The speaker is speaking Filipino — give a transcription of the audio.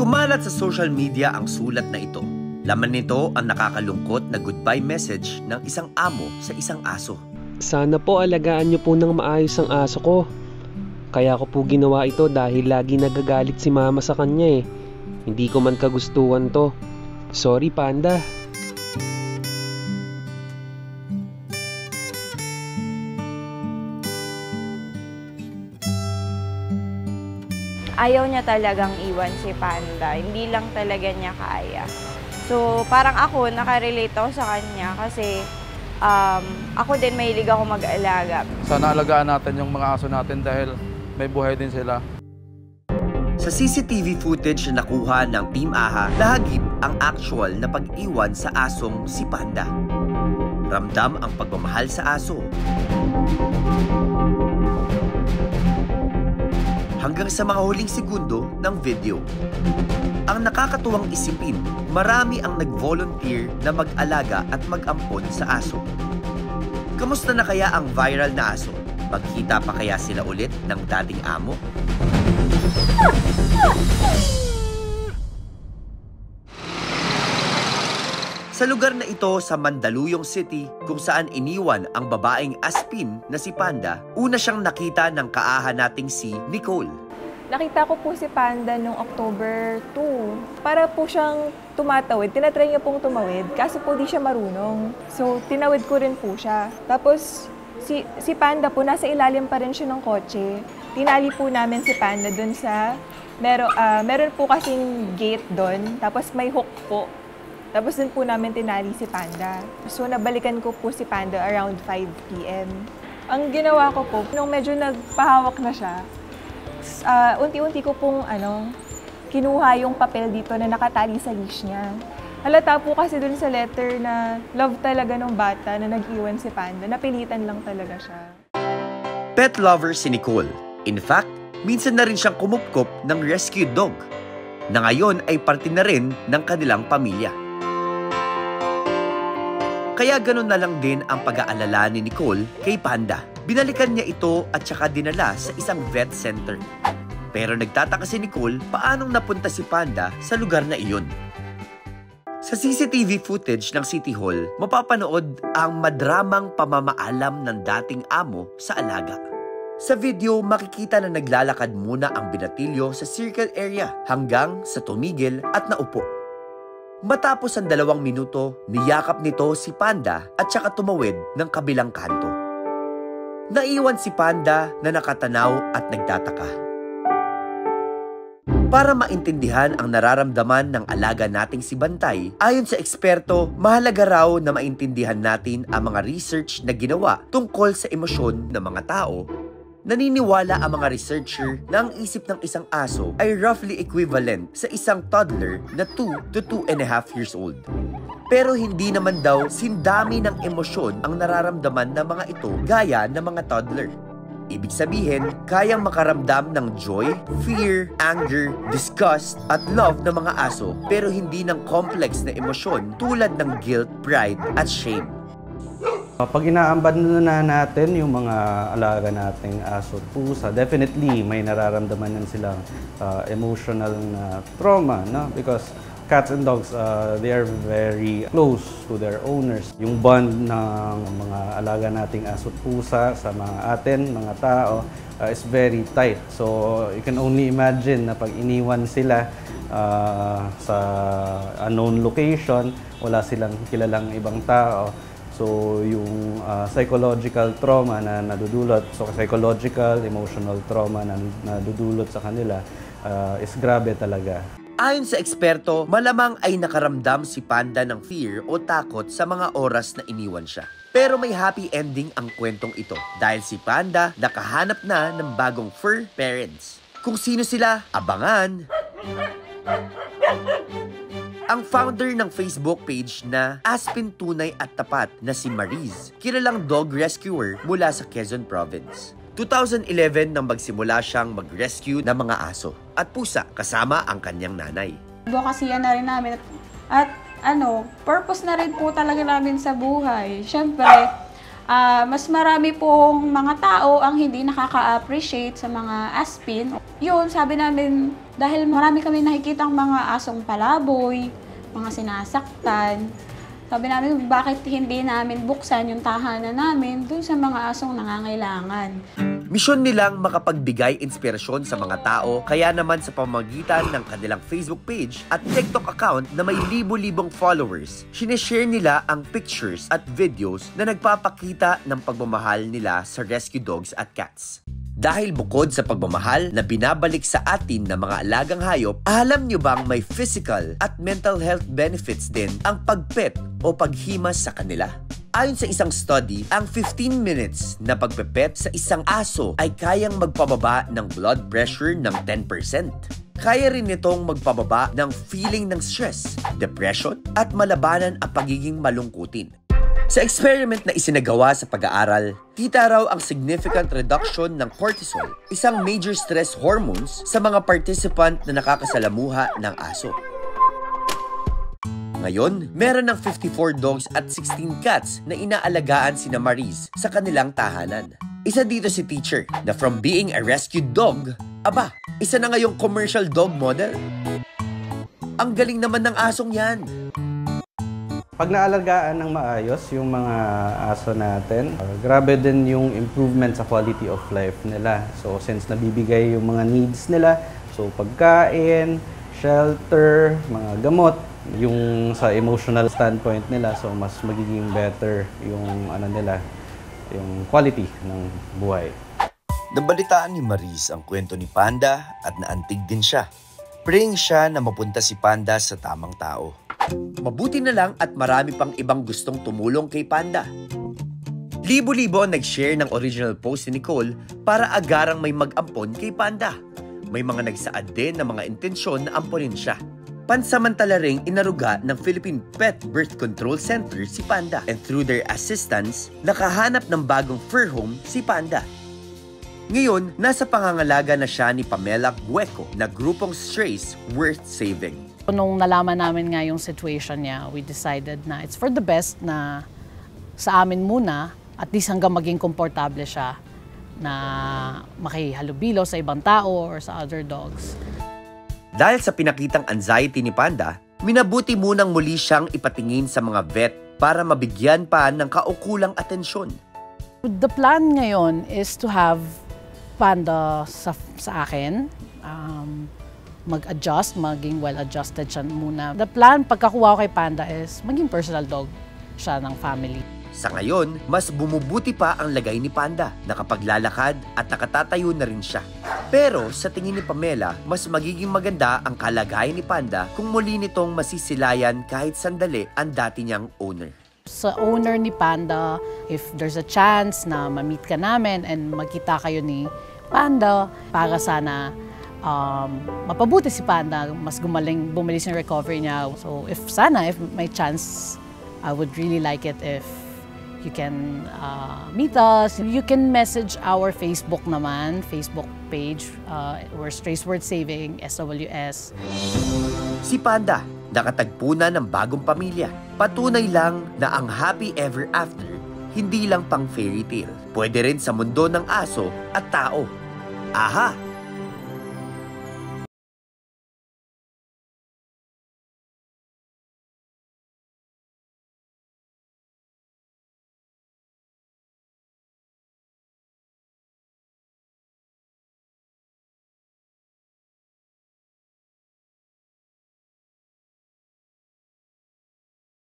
Kumalat sa social media ang sulat na ito. Laman nito ang nakakalungkot na goodbye message ng isang amo sa isang aso. Sana po alagaan niyo po ng maayos ang aso ko. Kaya ko po ginawa ito dahil lagi nagagalit si mama sa kanya eh. Hindi ko man kagustuhan to. Sorry, Panda. Ayaw niya talagang iwan si Panda. Hindi lang talaga niya kaya. So, parang ako, nakarelate ako sa kanya kasi ako din mahilig ako mag-alaga. Sana alagaan natin yung mga aso natin dahil may buhay din sila. Sa CCTV footage na nakuha ng Team AHA, nahagip ang actual na pag-iwan sa asong si Panda. Ramdam ang pagmamahal sa aso. Hanggang sa mga huling segundo ng video. Ang nakakatuwang isipin, marami ang nag-volunteer na mag-alaga at mag-ampon sa aso. Kamusta na kaya ang viral na aso? Magkita pa kaya sila ulit ng dating amo? Sa lugar na ito sa Mandaluyong City, kung saan iniwan ang babaeng aspin na si Panda, una siyang nakita ng kaaha nating si Nicole. Nakita ko po si Panda noong October 2. Para po siyang tumatawid. Tinatry niya pong tumawid, kaso po di siya marunong. So, tinawid ko rin po siya. Tapos, si Panda po, nasa ilalim pa rin siya ng kotse. Tinali po namin si Panda dun sa, meron po kasing gate dun, tapos may hook po. Tapos dun po namin tinali si Panda. So, nabalikan ko po si Panda around 5 p.m. Ang ginawa ko po, nung medyo nagpahawak na siya, unti-unti ko pong kinuha yung papel dito na nakatali sa leash niya. Halata po kasi dun sa letter na love talaga ng bata na nag-iwan si Panda. Napilitan lang talaga siya. Pet lover si Nicole. In fact, minsan na rin siyang kumupkop ng rescue dog, na ngayon ay parte na rin ng kanilang pamilya. Kaya ganun na lang din ang pag-aalala ni Nicole kay Panda. Binalikan niya ito at saka dinala sa isang vet center. Pero nagtataka si Nicole paanong napunta si Panda sa lugar na iyon. Sa CCTV footage ng City Hall, mapapanood ang madramang pamamaalam ng dating amo sa alaga. Sa video, makikita na naglalakad muna ang binatilyo sa circle area hanggang sa tumigil at naupo. Matapos ang 2 minuto, niyakap nito si Panda at saka tumawid ng kabilang kanto. Naiwan si Panda na nakatanaw at nagtataka. Para maintindihan ang nararamdaman ng alaga nating si Bantay, ayon sa eksperto, mahalaga raw na maintindihan natin ang mga research na ginawa tungkol sa emosyon ng mga tao. Naniniwala ang mga researcher na ang isip ng isang aso ay roughly equivalent sa isang toddler na 2 to 2.5 years old. Pero hindi naman daw sindami ng emosyon ang nararamdaman ng mga ito gaya ng mga toddler. Ibig sabihin, kayang makaramdam ng joy, fear, anger, disgust, at love ng mga aso pero hindi ng complex na emosyon tulad ng guilt, pride, at shame. Pag inaambad na natin yung mga alaga nating aso at pusa, definitely may nararamdaman yan silang emotional na trauma, no? Because cats and dogs, they are very close to their owners. Yung bond ng mga alaga nating aso at pusa sa mga atin, mga tao, is very tight. So you can only imagine na pag iniwan sila sa unknown location, wala silang kilalang ibang tao. So, yung psychological trauma na nadudulot, so psychological, emotional trauma na nadudulot sa kanila is grabe talaga. Ayon sa eksperto, malamang ay nakaramdam si Panda ng fear o takot sa mga oras na iniwan siya. Pero may happy ending ang kwentong ito dahil si Panda nakahanap na ng bagong fur parents. Kung sino sila, abangan! Ang founder ng Facebook page na Aspin Tunay at Tapat na si Mariz, kilalang dog rescuer mula sa Quezon Province. 2011 nang magsimula siyang mag-rescue ng mga aso at pusa kasama ang kanyang nanay. Advokasya na rin namin at purpose na rin po talaga namin sa buhay. Siyempre, mas marami pong mga tao ang hindi nakaka-appreciate sa mga aspin. Yun, sabi namin, Dahil marami kami nakikitang mga asong palaboy, mga sinasaktan. Sabi namin, bakit hindi namin buksan yung tahanan namin dun sa mga asong nangangailangan? Misyon nilang makapagbigay inspirasyon sa mga tao, kaya naman sa pamamagitan ng kanilang Facebook page at TikTok account na may libo-libong followers, sinishare nila ang pictures at videos na nagpapakita ng pagmamahal nila sa rescue dogs at cats. Dahil bukod sa pagmamahal na binabalik sa atin ng mga alagang hayop, alam nyo bang may physical at mental health benefits din ang pagpet o paghimas sa kanila? Ayon sa isang study, ang 15 minutes na pagpepet sa isang aso ay kayang magpababa ng blood pressure ng 10%. Kaya rin nitong magpababa ng feeling ng stress, depression, at malabanan ang pagiging malungkutin. Sa experiment na isinagawa sa pag-aaral, kita raw ang significant reduction ng cortisol, isang major stress hormones sa mga participant na nakakasalamuha ng aso. Ngayon, meron ng 54 dogs at 16 cats na inaalagaan sina Maris sa kanilang tahanan. Isa dito si Teacher na from being a rescued dog, isa na ngayong commercial dog model. Ang galing naman ng asong yan! Pag naalagaan ng maayos yung mga aso natin, grabe din yung improvement sa quality of life nila. So since nabibigay yung mga needs nila, so pagkain, shelter, mga gamot, yung sa emotional standpoint nila, so mas magiging better yung yung quality ng buhay. Nabalitaan ni Maris ang kwento ni Panda at naantig din siya. Praying siya na mapunta si Panda sa tamang tao. Mabuti na lang at marami pang ibang gustong tumulong kay Panda. Libo-libo ang nag-share ng original post ni Nicole para agarang may mag-ampon kay Panda. May mga nagsaad din ng mga intensyon na amponin siya. Pansamantala ring inaruga ng Philippine Pet Birth Control Center si Panda, and through their assistance, nakahanap ng bagong fur home si Panda. Ngayon, nasa pangangalaga na siya ni Pamela Gueco na grupong strays worth saving. Nung nalaman namin nga yung situation niya, we decided na it's for the best na sa amin muna, at least hanggang maging komportable siya na makihalubilo sa ibang tao or sa other dogs. Dahil sa pinakitang anxiety ni Panda, minabuti munang muli siyang ipatingin sa mga vet para mabigyan pa ng kaukulang atensyon. The plan ngayon is to have Panda sa akin. Mag-adjust, maging well-adjusted siya muna. The plan pagkakuha ko kay Panda is maging personal dog siya ng family. Sa ngayon, mas bumubuti pa ang lagay ni Panda. Nakapaglalakad at nakatatayo na rin siya. Pero sa tingin ni Pamela, mas magiging maganda ang kalagayan ni Panda kung muli nitong masisilayan kahit sandali ang dati niyang owner. Sa owner ni Panda, if there's a chance na ma-meet ka namin and magkita kayo ni Panda, para sana mapabuti si Panda, mas bumalis yung recovery niya. So if may chance, I would really like it if you can meet us. You can message our Facebook naman, Facebook page, we're Strays Worth Saving, SWS. Si Panda, nakatagpo na ng bagong pamilya. Patunay lang na ang happy ever after, hindi lang pang fairy tale. Pwede rin sa mundo ng aso at tao. Aha!